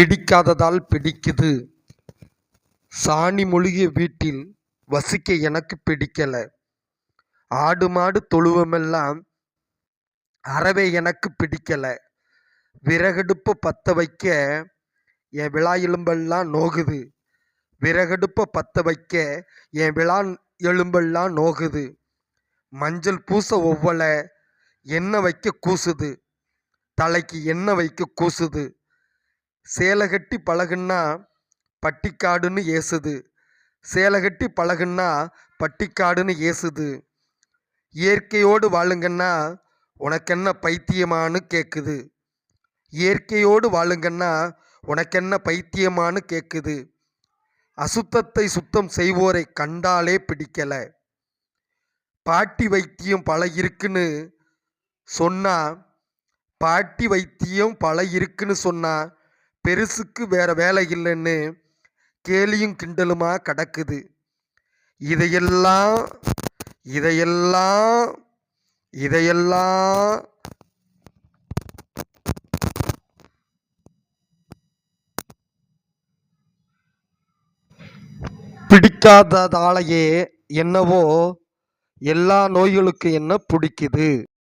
பிடிக்காததால் பிடிக்குது. சாணி மொழிகிய வீட்டில் வசிக்க எனக்கு பிடிக்கல. ஆடு மாடு தொழுவமெல்லாம் அறவே எனக்கு பிடிக்கல. விறகடுப்ப பத்த வைக்க என் விழா எலும்பெல்லாம் நோகுது. விறகடுப்ப பத்த வைக்க என் விழா எலும்பெல்லாம் நோகுது. மஞ்சள் பூச ஒவ்வொல எண்ணெய் வைக்க கூசுது. தலைக்கு எண்ணெய் வைக்க கூசுது. சேலை கட்டி பழகுன்னா பட்டிக்காடுன்னு ஏசுது. சேலை கட்டி பழகுன்னா பட்டிக்காடுன்னு ஏசுது. இயற்கையோடு வாழுங்கன்னா உனக்கென்ன பைத்தியமானு கேட்குது. இயற்கையோடு வாழுங்கன்னா உனக்கென்ன பைத்தியமானு கேட்குது. அசுத்தத்தை சுத்தம் செய்வோரை கண்டாலே பிடிக்கல. பாட்டி வைத்தியம் பல இருக்குன்னு சொன்னா பாட்டி வைத்தியம் பல இருக்குன்னு சொன்னா பெருசுக்கு வேற வேலை இல்லைன்னு கேலியும் கிண்டலுமா கிடக்குது. இதையெல்லாம் இதையெல்லாம் இதையெல்லாம் பிடிக்காததாலேயே என்னவோ எல்லா நோய்களுக்கும் என்ன பிடிக்குது.